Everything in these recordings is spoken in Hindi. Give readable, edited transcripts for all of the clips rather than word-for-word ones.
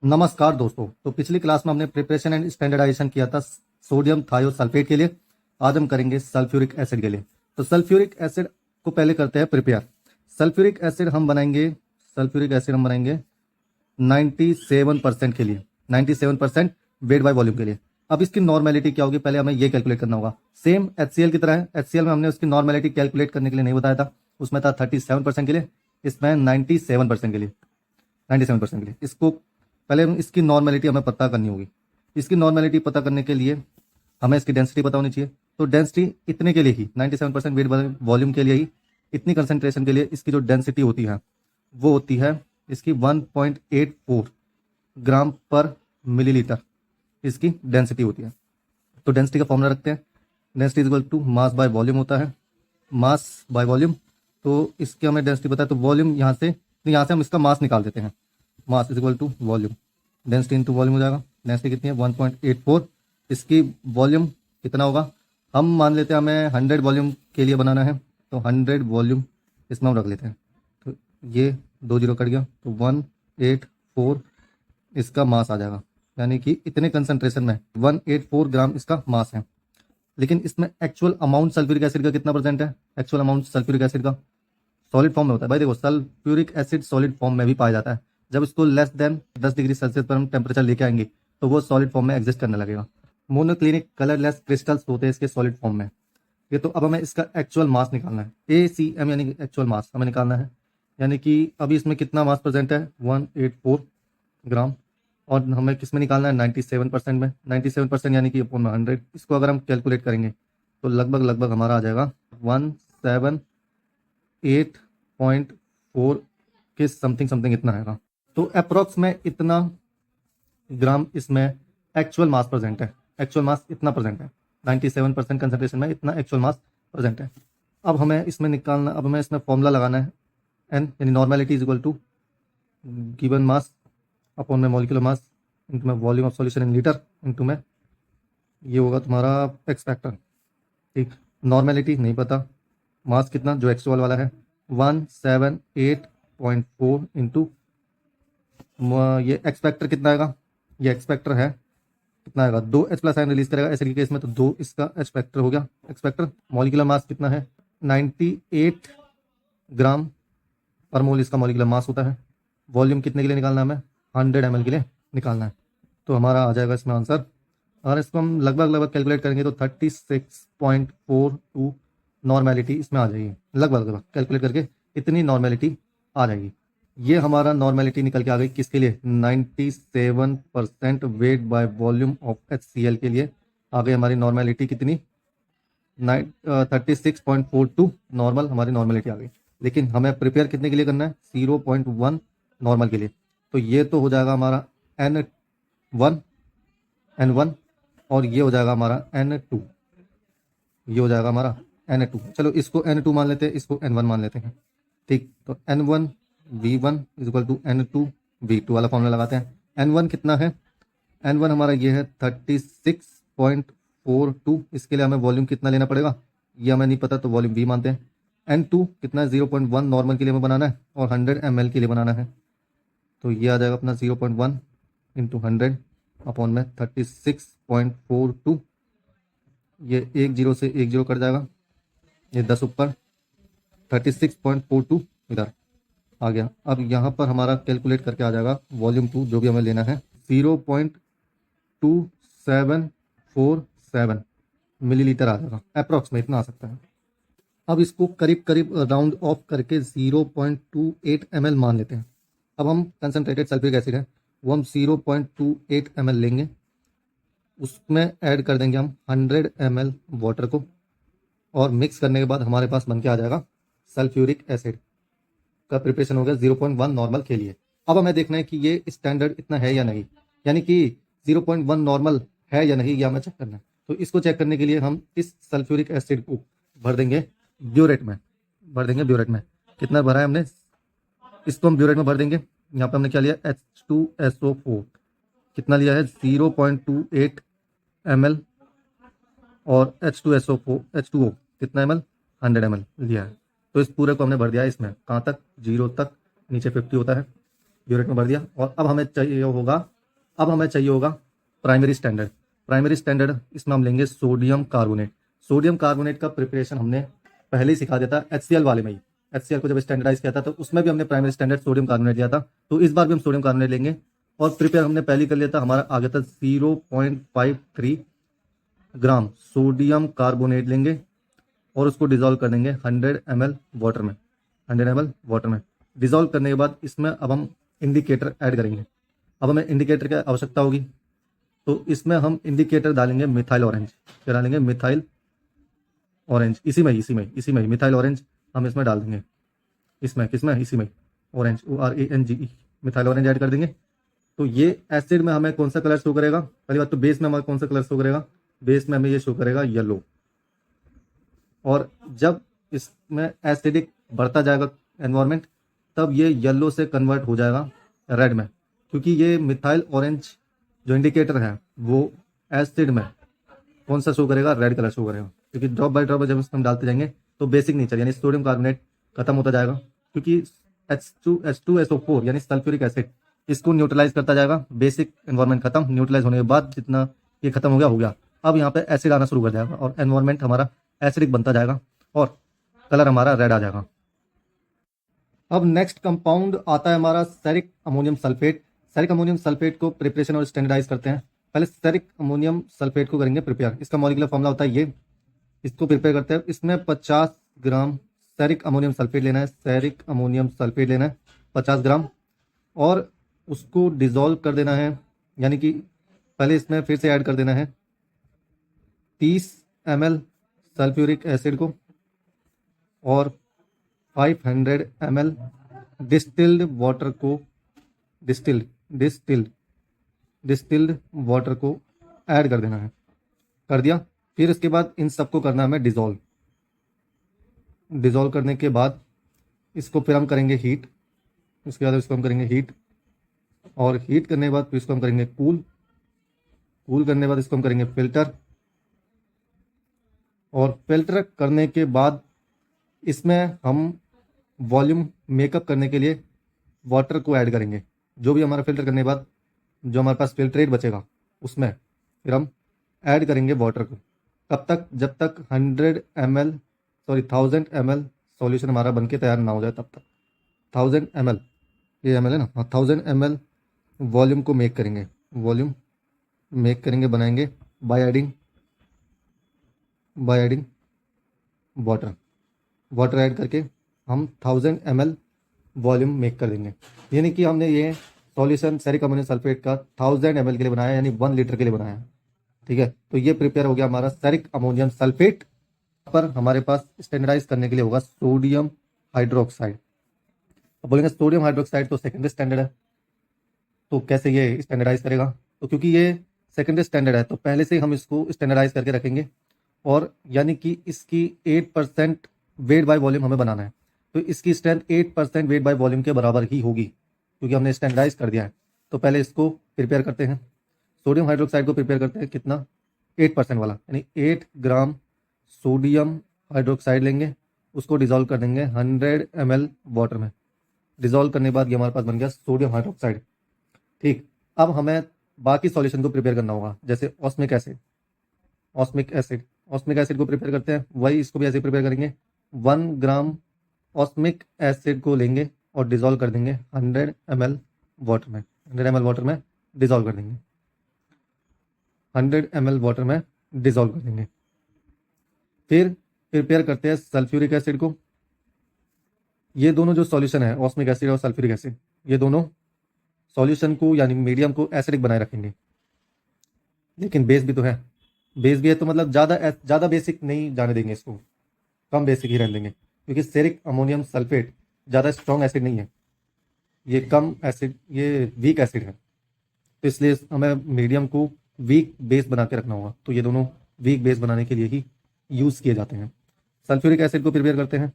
नमस्कार दोस्तों। तो पिछली क्लास में हमने प्रिपरेशन एंड स्टैंडर्डाइजेशन किया था सोडियम थायोसल्फेट के लिए। आज हम करेंगे सल्फ्यूरिक एसिड के लिए। तो सल्फ्यूरिक एसिड को पहले करते हैं प्रिपेयर। सल्फ्यूरिक एसिड हम बनाएंगे 97% के लिए, 97% वेट बाय वॉल्यूम के लिए। अब इसकी नॉर्मेलिटी क्या होगी, पहले हमें ये कैलकुलेट करना होगा। सेम HCl की तरह है। HCl में हमने उसकी नॉर्मेलिटी कैलकुलेट करने के लिए नहीं बताया था, उसमें था 37% के लिए, इसमें 97% के लिए, 97% के लिए। इसको पहले इसकी नॉर्मेलिटी हमें पता करनी होगी। इसकी नॉर्मेलिटी पता करने के लिए हमें इसकी डेंसिटी पता होनी चाहिए। तो डेंसिटी इतने के लिए ही, 97% वेट वॉल्यूम के लिए ही, इतनी कंसंट्रेशन के लिए इसकी जो डेंसिटी होती है वो होती है इसकी 1.84 ग्राम पर मिलीलीटर इसकी डेंसिटी होती है। तो डेंसिटी का फॉर्मूला रखते हैं। Density is equal to mass by volume होता है, मास बाय वॉल्यूम। तो इसकी हमें डेंसिटी पता है, तो वॉल्यूम यहाँ से हम इसका मास निकाल देते हैं। Mass is equal to volume, density into volume हो जाएगा। डेंसिटी कितनी है 1.84। इसकी वॉल्यूम कितना होगा, हम मान लेते हैं हमें 100 वॉल्यूम के लिए बनाना है, तो 100 वॉल्यूम इसमें हम रख लेते हैं। तो ये 2 जीरो कट गया, तो 184 इसका मास आ जाएगा। यानी कि इतने कंसंट्रेशन में 184 ग्राम इसका मास है। लेकिन इसमें एक्चुअल अमाउंट सल्फ्यूरिक एसिड का कितना परसेंट है? एक्चुअल अमाउंट सल्फ्यूरिक एसिड का सॉलिड फॉर्म में होता है। भाई देखो, सल्फ्यूरिक एसिड सॉलिड फॉर्म में भी पाया जाता है। जब इसको लेस देन 10 डिग्री सेल्सियस पर हम टेम्परेचर लेके आएंगे तो वो सॉलिड फॉर्म में एग्जिस्ट करने लगेगा। मोनोक्लिनिक कलरलेस क्रिस्टल्स होते हैं इसके सॉलिड फॉर्म में। ये तो अब हमें इसका एक्चुअल मास निकालना है, ACM यानी कि एक्चुअल मास हमें निकालना है। यानी कि अभी इसमें कितना मास प्रेजेंट है 184 ग्राम, और हमें किस में निकालना है 97% में। 97% यानी कि अपॉन 100। इसको अगर हम कैलकुलेट करेंगे तो लगभग हमारा आ जाएगा 178.4 के समथिंग इतना आएगा। तो अप्रोक्स में इतना ग्राम इसमें एक्चुअल मास प्रेजेंट है। एक्चुअल मास इतना प्रेजेंट है, 97% कंसंट्रेशन में इतना एक्चुअल मास प्रेजेंट है। अब हमें इसमें निकालना, अब हमें इसमें फॉर्मूला लगाना है एन, यानी normality is equal to given mass upon में मॉलिक्यूलर मास इंटू में volume of solution in litre into में ये होगा तुम्हारा एक्स फैक्टर। ठीक, नॉर्मेलिटी नहीं पता, मास कितना जो एक्चुअल वाला है 178.4 इंटू ये एक्स फैक्टर कितना आएगा, ये एक्स फैक्टर है कितना आएगा 2 H प्लस आयन रिलीज करेगा एसिड के केस में, तो 2 इसका एच फैक्टर हो गया। एक्स फैक्टर मॉलिक्यूलर मास कितना है 98 ग्राम पर मोल इसका मॉलिक्यूलर मास होता है। वॉल्यूम कितने के लिए निकालना है हमें 100 ml के लिए निकालना है। तो हमारा आ जाएगा इसमें आंसर। अगर इसको हम लगभग कैलकुलेट करेंगे तो 36.42 नॉर्मेलिटी इसमें आ जाएगी। लगभग कैलकुलेट करके इतनी नॉर्मेलिटी आ जाएगी। ये हमारा नॉर्मेलिटी निकल के आ गई किसके लिए 97% weight by volume of HCl के लिए आ गई हमारी नॉर्मेलिटी कितनी 36.42 नॉर्मल हमारी नॉर्मेलिटी आ गई। लेकिन हमें प्रिपेयर कितने के लिए करना है 0.1 नॉर्मल के लिए। तो ये तो हो जाएगा हमारा N1 और ये हो जाएगा हमारा N2, ये हो जाएगा हमारा N2। चलो इसको N2 मान लेते हैं, इसको N1 मान लेते हैं। ठीक, तो N1 V1 is equal to N2 V2 वाला फॉर्मूला लगाते हैं। N1 कितना है, N1 हमारा ये है 36.42। इसके लिए हमें वॉल्यूम कितना लेना पड़ेगा ये हमें नहीं पता, तो वॉल्यूम V मानते हैं। N2 कितना है 0.1 नॉर्मल के लिए हमें बनाना है और 100 ml के लिए बनाना है। तो ये आ जाएगा अपना 0.1 इंटू 100 अपॉन में 36.42। ये 1 जीरो से 1 जीरो कट जाएगा, ये 10 ऊपर 36.42 इधर आ गया। अब यहाँ पर हमारा कैलकुलेट करके आ जाएगा वॉल्यूम 2 जो भी हमें लेना है 0.2747 मिलीलीटर आ जाएगा। अप्रॉक्स में इतना आ सकता है। अब इसको करीब राउंड ऑफ करके 0.28 ml मान लेते हैं। अब हम कंसनट्रेटेड सल्फ्यूरिक एसिड है वो हम 0.28 ml लेंगे, उसमें ऐड कर देंगे हम 100 ml वाटर को, और मिक्स करने के बाद हमारे पास बन के आ जाएगा सल्फ्यूरिक एसिड का प्रिपरेशन हो गया 0.1 नॉर्मल के लिए। अब हमें देखना है कि ये स्टैंडर्ड इतना है या नहीं, यानी कि 0.1 नॉर्मल है या नहीं, ये हमें चेक करना है। तो इसको चेक करने के लिए हम इस सल्फ्यूरिक एसिड को भर देंगे ब्यूरेट में, कितना भरा है हमने, इसको हम ब्यूरेट में भर देंगे। यहाँ पे हमने क्या लिया H2SO4 कितना लिया है 0.28 ml, और H2O कितना ml 100 ml लिया है। तो इस पूरे को हमने भर दिया है इसमें, कहाँ तक 0 तक, नीचे 50 होता है, ब्यूरेट में भर दिया। और अब हमें चाहिए होगा प्राइमरी स्टैंडर्ड। प्राइमरी स्टैंडर्ड इसमें हम लेंगे सोडियम कार्बोनेट। सोडियम कार्बोनेट का प्रिपरेशन हमने पहले ही सिखा दिया था HCl वाले में ही। HCl को जब स्टैंडर्डाइज किया था तो उसमें भी हमने प्राइमरी स्टैंडर्ड सोडियम कार्बोनेट लिया था, तो इस बार भी हम सोडियम कार्बोनेट लेंगे। और प्रिपेयर हमने पहले कर लिया था, हमारा आ गया था 0.53 ग्राम सोडियम कार्बोनेट लेंगे और उसको डिजोल्व कर देंगे 100 ml वाटर में। 100 ml वाटर में डिजोल्व करने के बाद इसमें अब हम इंडिकेटर ऐड करेंगे। अब हमें इंडिकेटर की आवश्यकता होगी, तो इसमें हम इंडिकेटर डालेंगे मिथाइल ऑरेंज। क्या डालेंगे? Methyl orange. इसी में मिथाइल ऑरेंज हम इसमें डाल देंगे। इसी में orange, ORANGE, methyl orange add कर देंगे। तो ये एसिड में हमें कौन सा कलर शो करेगा? पहली बात तो बेस में हमें कौन सा कलर शो करेगा? बेस में हमें ये शो करेगा येलो। और जब इसमें एसिडिक बढ़ता जाएगा एनवायरमेंट, तब ये येलो से कन्वर्ट हो जाएगा रेड में, क्योंकि ये मिथाइल ऑरेंज जो इंडिकेटर है वो एसिड में कौन सा शो करेगा? रेड कलर शो करेगा। क्योंकि ड्रॉप बाय ड्रॉप जब हम डालते जाएंगे तो बेसिक नेचर यानी सोडियम कार्बोनेट खत्म होता जाएगा, क्योंकि H2SO4 यानी सल्फ्यूरिक एसिड इसको न्यूट्रलाइज करता जाएगा। बेसिक एनवायरमेंट खत्म, न्यूट्रलाइज होने के बाद जितना ये खत्म हो गया। अब यहाँ पे एसिड आना शुरू कर जाएगा और एनवायरमेंट हमारा एसिडिक बनता जाएगा और कलर हमारा रेड आ जाएगा। अब नेक्स्ट कंपाउंड आता है हमारा ceric ammonium sulphate. Ceric ammonium sulphate को प्रिपरेशन और स्टैंडर्डाइज करते हैं। पहले सेरिक अमोनियम सल्फेट को करेंगे प्रिपेयर। इसका मॉलिक्यूलर फॉर्मूला होता है ये, इसको प्रिपेयर करते हैं। इसमें 50 ग्राम सेरिक अमोनियम सल्फेट लेना है। सेरिक अमोनियम सल्फेट लेना है 50 ग्राम और उसको डिजोल्व कर देना है, यानी कि पहले इसमें फिर से ऐड कर देना है 30 ml सल्फ्यूरिक एसिड को और 500 ml डिस्टिल्ड वाटर को डिस्टिल्ड वाटर को ऐड कर देना है। कर दिया। फिर इसके बाद इन सबको करना है हमें डिजोल्व करने के बाद इसको फिर हम करेंगे हीट। उसके बाद इसको हम करेंगे हीट और हीट करने के बाद फिर इसको हम करेंगे कूल करने के बाद इसको हम करेंगे फिल्टर और फिल्टर करने के बाद इसमें हम वॉल्यूम मेकअप करने के लिए वाटर को ऐड करेंगे। जो भी हमारा फिल्टर करने के बाद जो हमारे पास फिल्ट्रेट बचेगा उसमें फिर हम ऐड करेंगे वाटर को। कब तक? जब तक 1000 ml सॉल्यूशन हमारा बनके तैयार ना हो जाए तब तक। 1000 ml, ये ml है ना, 1000 ml वॉल्यूम को मेक करेंगे। बनाएंगे बाय एडिंग वाटर ऐड करके हम 1000 ml वॉल्यूम मेक कर देंगे। यानी कि हमने ये सॉल्यूशन सेरिक अमोनियम सल्फेट का 1000 ml के लिए बनाया, यानी 1 लीटर के लिए बनाया। ठीक है, तो ये प्रिपेयर हो गया हमारा सेरिक अमोनियम सल्फेट। पर हमारे पास स्टैंडर्डाइज करने के लिए होगा सोडियम हाइड्रोक्साइड। अब बोलेंगे सोडियम हाइड्रोक्साइड तो सेकेंडरी स्टैंडर्ड है, तो कैसे ये स्टैंडर्डाइज करेगा? तो क्योंकि ये सेकेंडरी स्टैंडर्ड है तो पहले से हम इसको स्टैंडर्डाइज करके रखेंगे और यानी कि इसकी 8% वेट बाय वॉल्यूम हमें बनाना है, तो इसकी स्ट्रेंथ 8% वेट बाय वॉल्यूम के बराबर ही होगी, क्योंकि हमने स्टैंडर्डाइज कर दिया है। तो पहले इसको प्रिपेयर करते हैं। सोडियम हाइड्रोक्साइड को प्रिपेयर करते हैं कितना? 8% वाला, यानी 8 ग्राम सोडियम हाइड्रोक्साइड लेंगे, उसको डिजोल्व कर देंगे 100 ml वाटर में। डिजोल्व करने के बाद ये हमारे पास बन गया सोडियम हाइड्रोक्साइड। ठीक, अब हमें बाकी सॉल्यूशन को प्रिपेयर करना होगा, जैसे ऑस्मिक एसिड को प्रिपेयर करते हैं। वही इसको भी ऐसे प्रिपेयर करेंगे। 1 ग्राम ऑस्मिक एसिड को लेंगे और डिजोल्व कर देंगे 100 ml वाटर में। 100 ml वाटर में डिजोल्व कर देंगे। 100 ml वाटर में डिजोल्व कर देंगे। फिर प्रिपेयर करते हैं सल्फ्यूरिक एसिड को। ये दोनों जो सॉल्यूशन है, ऑस्मिक एसिड और सल्फ्यूरिक एसिड, ये दोनों सॉल्यूशन को यानी मीडियम को एसिडिक बनाए रखेंगे। लेकिन बेस भी तो है, तो मतलब ज़्यादा बेसिक नहीं जाने देंगे इसको, कम बेसिक ही रहने देंगे, क्योंकि सेरिक अमोनियम सल्फेट ज़्यादा स्ट्रॉन्ग एसिड नहीं है, ये कम एसिड, ये वीक एसिड है। तो इसलिए हमें मीडियम को वीक बेस बना के रखना होगा। तो ये दोनों वीक बेस बनाने के लिए ही यूज़ किए जाते हैं। सल्फ्यूरिक एसिड को प्रिपेयर करते हैं।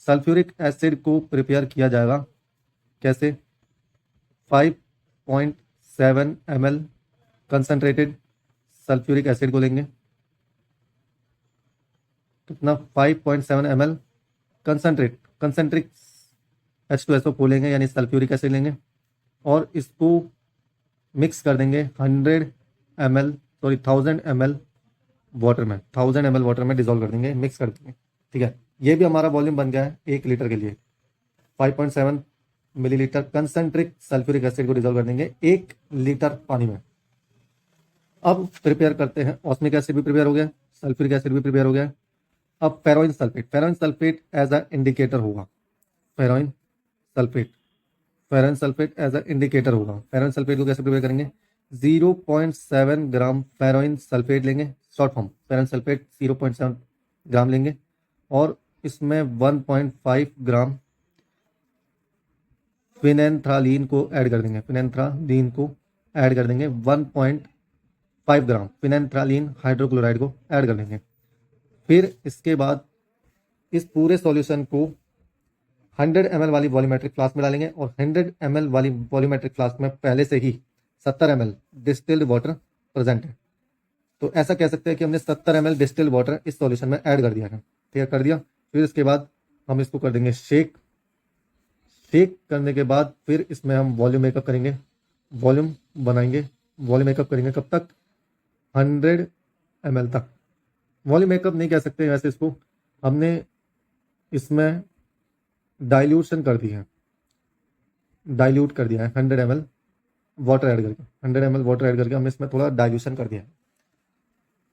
सल्फ्यूरिक एसिड को प्रिपेयर किया जाएगा कैसे? 5.7 ml कंसनट्रेटेड सल्फ्यूरिक एसिड को लेंगे। कितना? 5.7 ml कंसनट्रिक H2SO4 लेंगे, यानी सल्फ्यूरिक एसिड लेंगे। और इसको मिक्स कर देंगे 1000 ml वाटर में, 1000 ml वाटर में डिजोल्व कर देंगे, मिक्स कर देंगे। ठीक है, ये भी हमारा वॉल्यूम बन गया है 1 लीटर के लिए। 5.7 मिलीलीटर कंसंट्रिक सल्फ्यूरिक एसिड को डिजोल्व कर देंगे 1 लीटर पानी में। अब प्रिपेयर करते हैं, ऑस्मिक एसिड भी प्रिपेयर हो गया, सल्फ्यूरिक एसिड भी प्रिपेयर हो गया। अब ferroin sulphate as a indicator होगा। Ferroin sulphate as a indicator होगा। फेरोइन सल्फेट को कैसे प्रिपेयर करेंगे? 0.7 ग्राम फेरोइन सल्फेट लेंगे, short form ferroin sulphate 0.7 gram लेंगे, और इसमें 1.5 ग्राम फिनेंथ्रालीन को ऐड कर देंगे। 1.5 ग्राम फिनेंथ्रालीन हाइड्रोक्लोराइड को ऐड कर देंगे। फिर इसके बाद इस पूरे सॉल्यूशन को 100 ml वाली वॉल्यूमेट्रिक फ्लास्क में डालेंगे, और 100 ml वाली वॉल्यूमेट्रिक फ्लास्क में पहले से ही 70 ml डिस्टिल्ड वाटर प्रेजेंट है। तो ऐसा कह सकते हैं कि हमने 70 ml डिस्टिल्ड वाटर इस सॉल्यूशन में ऐड कर दिया है। ठीक है, कर दिया। फिर इसके बाद हम इसको कर देंगे शेक करने के बाद फिर इसमें हम वॉल्यूम मेकअप करेंगे, वॉल्यूम बनाएंगे। वॉल्यूम मेकअप करेंगे कब तक? 100 ml तक। वॉल्यूम मेकअप नहीं कह सकते वैसे इसको, हमने इसमें डाइल्यूट कर दिया है 100 ml वाटर ऐड करके। 100 ml वाटर ऐड करके हमने इसमें थोड़ा डाइल्यूशन कर दिया है।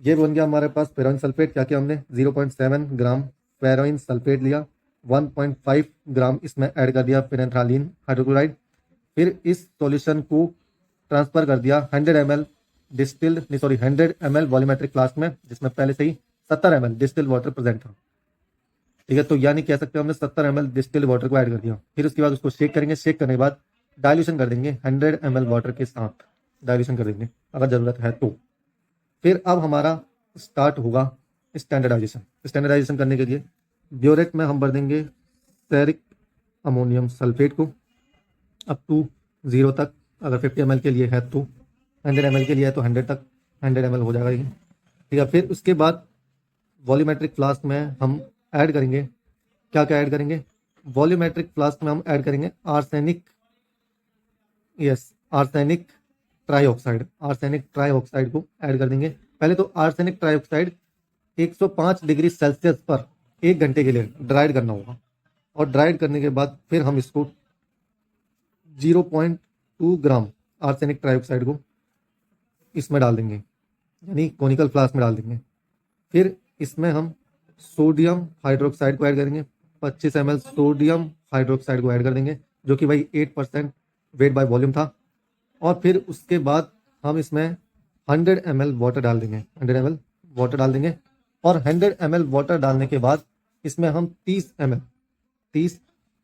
ये बन गया हमारे पास फेरोइन सल्फेट। क्या किया हमने? 0.7 ग्राम फेरोइन सल्फेट लिया, 1.5 ग्राम इसमें ऐड कर दिया फिनेंथ्रालीन हाइड्रोक्लोराइड। फिर इस सॉल्यूशन को ट्रांसफर कर दिया 100 ml वॉल्यूमेट्रिक फ्लास्क में, जिसमें पहले से ही 70 ml डिस्टिल्ड वाटर प्रेजेंट था। ठीक है, तो यानी कह सकते हैं हमने 70 ml डिस्टिल्ड वाटर को ऐड कर दिया। फिर उसके बाद उसको शेक करेंगे, शेक करने के बाद डाइल्यूशन कर देंगे 100 ml वाटर के साथ, डाइल्यूशन कर देंगे अगर ज़रूरत है तो। फिर अब हमारा स्टार्ट होगा स्टैंडर्डाइजेशन करने के लिए ब्योरेट में हम भर देंगे स्टेरिक अमोनियम सल्फेट को अप टू 0 तक। अगर 50 ml के लिए है तो 100 ml के लिए है तो 100 तक, 100 ml हो जाएगा ये। ठीक है, फिर उसके बाद वॉल्यूमेट्रिक फ्लास्क में हम ऐड करेंगे, क्या क्या ऐड करेंगे? वॉल्यूमेट्रिक फ्लास्क में हम ऐड करेंगे आर्सेनिक ट्राईऑक्साइड को ऐड कर देंगे। पहले तो आर्सेनिक ट्राईऑक्साइड 105 डिग्री सेल्सियस पर 1 घंटे के लिए ड्राइड करना होगा, और ड्राइड करने के बाद फिर हम इसको 0.2 ग्राम आर्सेनिक ट्राईऑक्साइड को इसमें डाल देंगे, यानी कोनिकल फ्लास्क में डाल देंगे। फिर इसमें हम सोडियम हाइड्रोक्साइड को ऐड करेंगे, 25 ml सोडियम हाइड्रोक्साइड को ऐड कर देंगे, जो कि भाई 8% वेट बाय वॉल्यूम था। और फिर उसके बाद हम इसमें 100 ml वाटर डाल देंगे, 100 ml वाटर डाल देंगे। और 100 ml वाटर डालने के बाद इसमें हम 30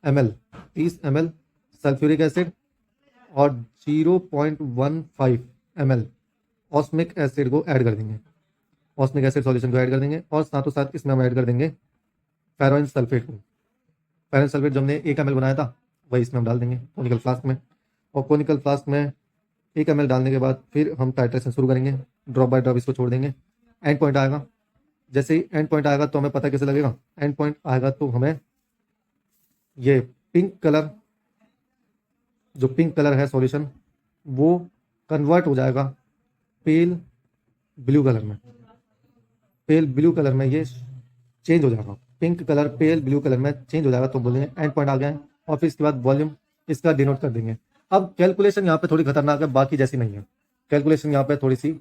ml सल्फ्यूरिक एसिड और 0.15 ml ऑस्मिक एसिड को ऐड कर देंगे, ऑस्मिक एसिड सॉल्यूशन को ऐड कर देंगे। और साथों साथ इसमें हम ऐड कर देंगे फेरोइन सल्फेट को। फेरोइन सल्फेट जो हमने 1 ml बनाया था वही इसमें हम डाल देंगे कोनिकल फ्लास्क में। और कोनिकल फ्लास्क में 1 ml डालने के बाद फिर हम टाइट्रेशन शुरू करेंगे, ड्रॉप बाय ड्रॉप इसको छोड़ देंगे। एंड पॉइंट आएगा, जैसे ही एंड पॉइंट आएगा तो हमें पता कैसे लगेगा? एंड पॉइंट आएगा तो हमें ये पिंक कलर है सॉल्यूशन, वो कन्वर्ट हो जाएगा पेल ब्लू कलर में ये चेंज हो जाएगा। Pink colour pale blue colour में चेंज हो जाएगा तो बोलेंगे एंड पॉइंट आ गया है। और फिर इसके बाद वॉल्यूम इसका डिनोट कर देंगे। अब कैलकुलेशन यहाँ पे थोड़ी खतरनाक है, बाकी जैसी नहीं है। कैलकुलेशन यहाँ पे थोड़ी सी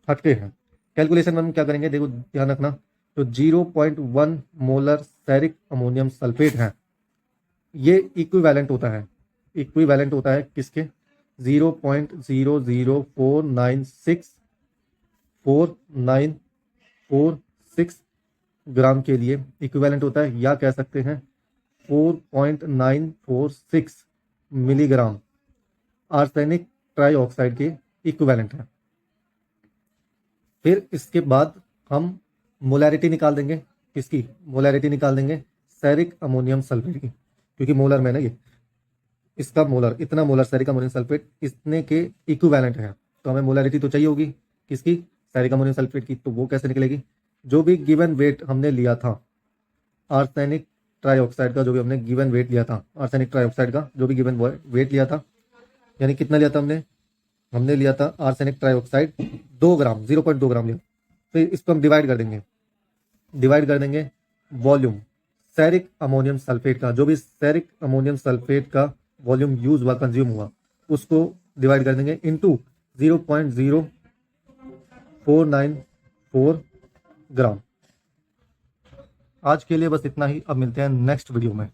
हटके है। कैलकुलेशन में हम क्या करेंगे, देखो ध्यान रखना, तो 0.1 मोलर स्टेरिक अमोनियम सल्फेट है, ये इक्विवेलेंट होता है किसके? 0.00496 ग्राम के लिए इक्विवेलेंट होता है, या कह सकते हैं 4.946 मिलीग्राम आर्सेनिक ट्राईऑक्साइड के इक्विवेलेंट है। फिर इसके बाद हम मोलैरिटी निकाल देंगे, किसकी? मोलैरिटी निकाल देंगे स्टेरिक अमोनियम सल्फेट की, क्योंकि मोलर में ना ये इसका मोलर, इतना मोलर स्टेरिक अमोनियम सल्फेट इतने के इक्विवेलेंट है। तो हमें मोलैरिटी तो चाहिए होगी किसकी? स्टेरिक अमोनियम सल्फेट की। तो वो कैसे निकलेगी? जो भी गिवन वेट हमने लिया था आर्सेनिक ट्राईऑक्साइड का, जो भी हमने गिवन वेट लिया था आर्सेनिक ट्राईऑक्साइड का, जो भी गिवन वेट लिया था, यानी कितना लिया था हमने लिया था आर्सेनिक ट्राइऑक्साइड 2 ग्राम, 0.2 ग्राम लिया। फिर इसको हम डिवाइड कर देंगे वॉल्यूम सेरिक अमोनियम सल्फेट का, जो भी सेरिक अमोनियम सल्फेट का वॉल्यूम यूज हुआ, कंज्यूम हुआ, उसको डिवाइड कर देंगे इनटू 0.0494 ग्राम। आज के लिए बस इतना ही, अब मिलते हैं नेक्स्ट वीडियो में।